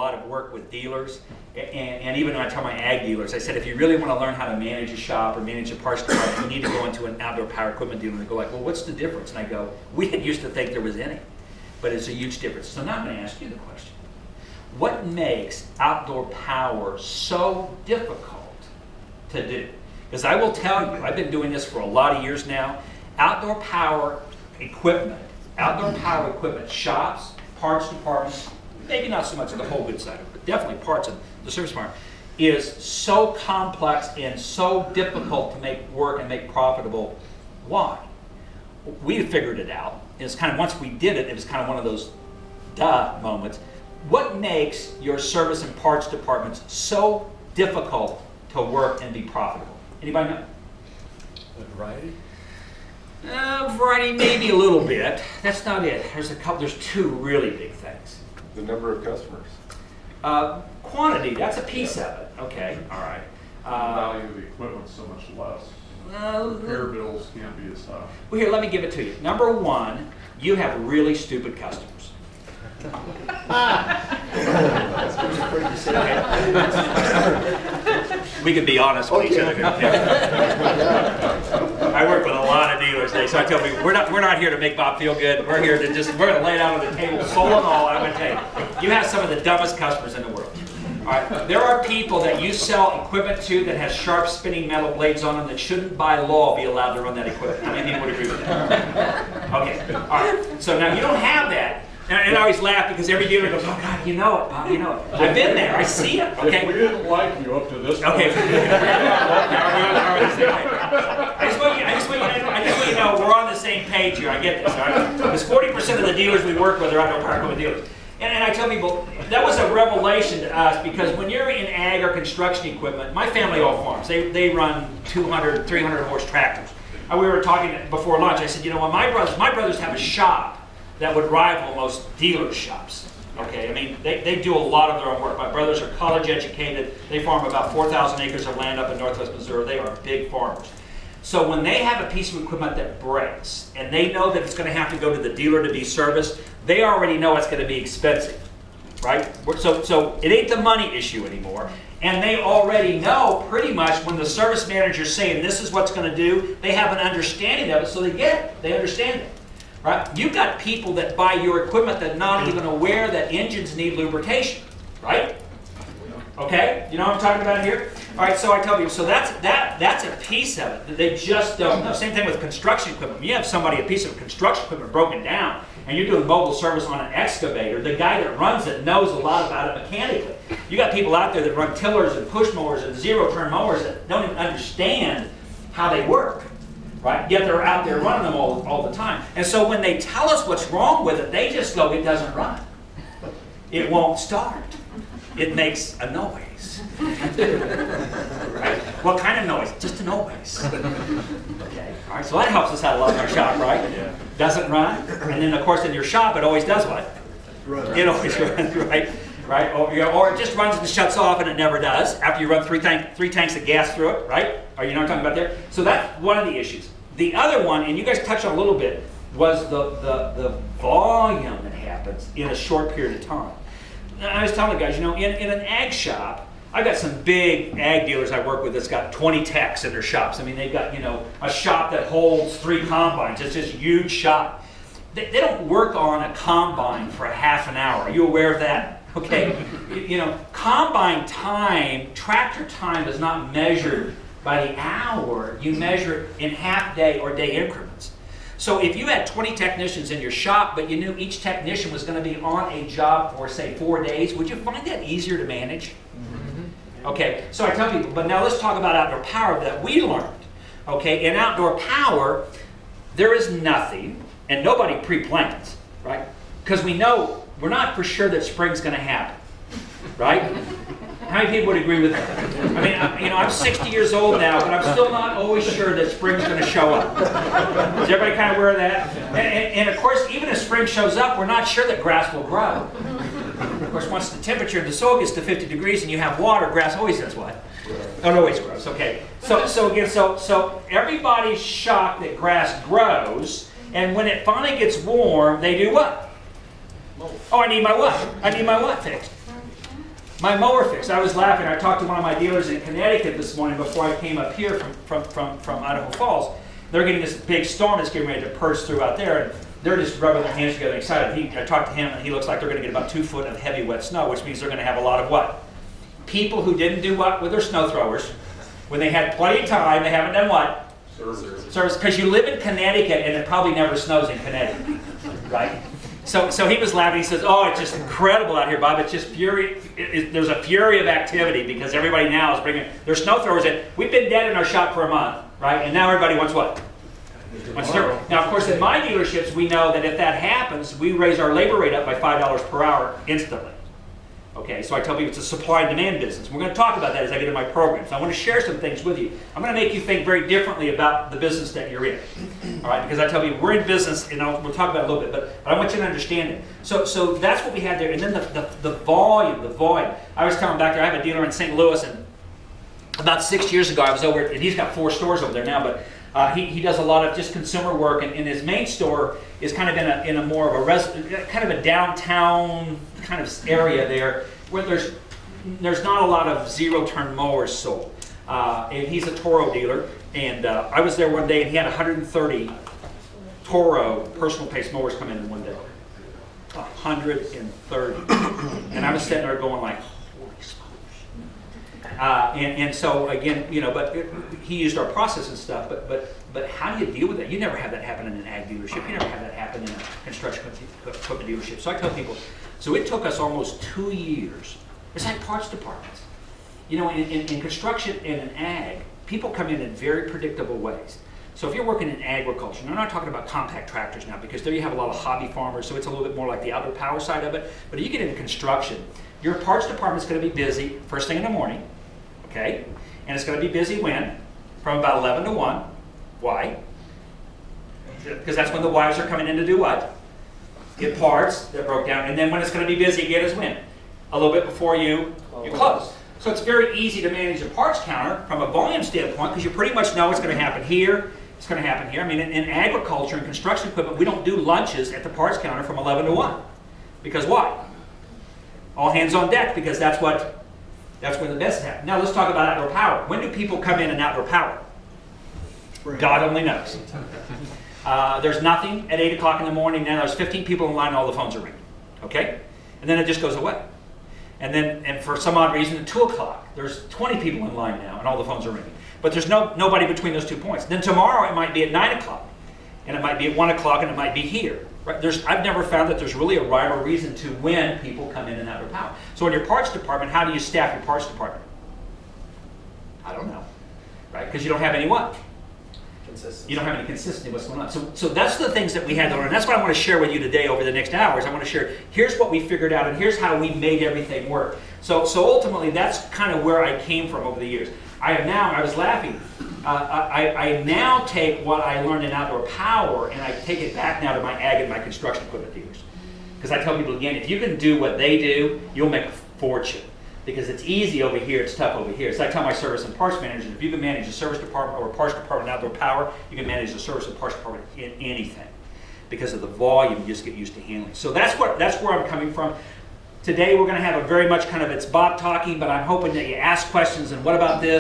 a lot of work with dealers, and even when I tell my ag dealers, I said, if you really want to learn how to manage a shop or manage a parts department, you need to go into an outdoor power equipment dealer. And they go like, well, what's the difference? And I go, we didn't used to think there was any, but it's a huge difference. So now I'm going to ask you the question. What makes outdoor power so difficult to do? Because I will tell you, I've been doing this for a lot of years now, outdoor power equipment shops, parts departments, maybe not so much the whole good side of it, but definitely parts of the service department, is so complex and so difficult to make work and make profitable. Why? We figured it out. It's kind of, once we did it, it was kind of one of those duh moments. What makes your service and parts departments so difficult to work and be profitable? Anybody know? The variety? Variety, maybe a little bit. That's not it. There's two really big things. The number of customers. Quantity, that's a piece of it. Okay, all right. The value of the equipment's so much less. Repair bills can't be as high. Well, here, let me give it to you. Number one, you have really stupid customers. We could be honest with each other. I work with a lot of dealers today, so I tell people, we're not here to make Bob feel good. We're here to we're going to lay it out on the table, soul and all. I'm going to tell you, you have some of the dumbest customers in the world. All right, there are people that you sell equipment to that has sharp spinning metal blades on them that shouldn't by law be allowed to run that equipment. How many people would agree with that? Okay, all right. So now you don't have that. And I always laugh because every dealer goes, oh God, you know it, Bob, you know it. I've been there, I see it. Okay. If we didn't like you up to this point. Okay. I just want you to know we're on the same page here. I get this, all right? Because 40% of the dealers we work with are outdoor power equipment dealers. And I tell people, that was a revelation to us because when you're in ag or construction equipment, my family all farms. They run 200, 300 horse tractors. We were talking before lunch. I said, you know what, my brothers have a shop that would rival most dealer shops. Okay, I mean, they do a lot of their own work. My brothers are college educated. They farm about 4,000 acres of land up in northwest Missouri. They are big farmers. So when they have a piece of equipment that breaks, and they know that it's going to have to go to the dealer to be serviced, they already know it's going to be expensive, right? So it ain't the money issue anymore. And they already know pretty much when the service manager's saying this is what's going to do, they have an understanding of it, so they get it. They understand it. Right? You've got people that buy your equipment that are not even aware that engines need lubrication, right? Okay, you know what I'm talking about here? All right, so I tell people, so that's a piece of it that they just don't know. Same thing with construction equipment. When you have a piece of construction equipment broken down, and you're doing mobile service on an excavator, the guy that runs it knows a lot about it mechanically. You got people out there that run tillers and push mowers and zero-turn mowers that don't even understand how they work. Right? Yet they're out there running them all the time. And so when they tell us what's wrong with it, they just go, it doesn't run. It won't start. It makes a noise. Right? What kind of noise? Just a noise. Okay. All right. So that helps us out a lot in our shop, right? Yeah. Doesn't run. And then, of course, in your shop, it always does what? It always runs, right? Right? Or it just runs and shuts off and it never does after you run three tanks of gas through it, right? Or you know what I'm talking about there? So that's one of the issues. The other one, and you guys touched on a little bit, was the volume that happens in a short period of time. I was telling the guys, you know, in an ag shop, I've got some big ag dealers I work with that's got 20 techs in their shops. I mean, they've got, you know, a shop that holds 3 combines. It's just a huge shop. They don't work on a combine for a half an hour. Are you aware of that? Okay, you know, combine time, tractor time is not measured by the hour. You measure it in half day or day increments. So if you had 20 technicians in your shop, but you knew each technician was going to be on a job for, say, 4 days, would you find that easier to manage? Mm-hmm. Okay, so I tell people, but now let's talk about outdoor power that we learned. Okay, in outdoor power, there is nothing, and nobody pre-plans, right? Because we know we're not for sure that spring's going to happen, right? How many people would agree with that? I mean, you know, I'm 60 years old now, but I'm still not always sure that spring's going to show up. Is everybody kind of aware of that? And of course, even if spring shows up, we're not sure that grass will grow. Of course, once the temperature of the soil gets to 50 degrees and you have water, grass always does what? Oh, it always grows. Okay. So everybody's shocked that grass grows, and when it finally gets warm, they do what? Oh, I need my what? I need my what fixed? My mower fixed. I was laughing. I talked to one of my dealers in Connecticut this morning before I came up here from Idaho Falls. They're getting this big storm that's getting ready to purge through out there, and they're just rubbing their hands together and excited. I talked to him, and he looks like they're going to get about 2 foot of heavy wet snow, which means they're going to have a lot of what? People who didn't do what with their snow throwers. When they had plenty of time, they haven't done what? Service. Because you live in Connecticut, and it probably never snows in Connecticut, right? So he was laughing. He says, "Oh, it's just incredible out here, Bob. It's just fury. There's a fury of activity because everybody now is bringing their snow throwers in. We've been dead in our shop for a month, right? And now everybody wants what? Wants service. Now, of course, in my dealerships, we know that if that happens, we raise our labor rate up by $5 per hour instantly. Okay, so I tell people it's a supply and demand business. We're going to talk about that as I get into my programs. I want to share some things with you. I'm going to make you think very differently about the business that you're in. All right, because I tell you, we're in business, and we'll talk about it a little bit, but I want you to understand it. So that's what we had there. And then the volume. I was telling back there, I have a dealer in St. Louis, and about 6 years ago, I was over, and he's got 4 stores over there now, but he does a lot of just consumer work, and his main store is kind of in a more of a kind of a downtown kind of area there where there's not a lot of zero-turn mowers sold. And he's a Toro dealer, and I was there one day, and he had 130 Toro personal pace mowers come in one day. 130. And I was sitting there going like, holy smokes. And so again, but he used our process and stuff, but how do you deal with that? You never have that happen in an ag dealership. You never have that happen in a construction equipment dealership. So I tell people, so it took us almost 2 years. It's like parts departments. In construction and in ag, people come in very predictable ways. So if you're working in agriculture, and I'm not talking about compact tractors now, because there you have a lot of hobby farmers, so it's a little bit more like the outdoor power side of it. But if you get into construction, your parts department's going to be busy first thing in the morning, okay? And it's going to be busy when? From about 11 to 1. Why? Because that's when the wives are coming in to do what? Get parts that broke down. And then when it's going to be busy again is when? A little bit before you close. So it's very easy to manage a parts counter from a volume standpoint because you pretty much know it's going to happen here, it's going to happen here. I mean, in agriculture and construction equipment, we don't do lunches at the parts counter from 11 to 1. Because why? All hands on deck, because that's when the best happens. Now let's talk about outdoor power. When do people come in outdoor power? God only knows. There's nothing at 8 o'clock in the morning. Now there's 15 people in line and all the phones are ringing. Okay? And then it just goes away. And for some odd reason, at 2 o'clock, there's 20 people in line now and all the phones are ringing. But there's nobody between those 2 points. Then tomorrow it might be at 9 o'clock. And it might be at 1 o'clock and it might be here. Right? I've never found that there's really a rhyme or reason to when people come in outdoor power. So in your parts department, how do you staff your parts department? I don't know. Right? Because you don't have any what? You don't have any consistency what's going on. So that's the things that we had to learn. That's what I want to share with you today over the next hours. I want to share, here's what we figured out and here's how we made everything work. So ultimately, that's kind of where I came from over the years. I was laughing. I now take what I learned in outdoor power and I take it back now to my ag and my construction equipment dealers. Because I tell people again, if you can do what they do, you'll make a fortune. Because it's easy over here, it's tough over here. So I tell my service and parts managers, if you can manage a service department or a parts department in outdoor power, you can manage the service and parts department in anything. Because of the volume, you just get used to handling. So that's where I'm coming from. Today we're going to have a very much kind of, it's Bob talking, but I'm hoping that you ask questions and what about this?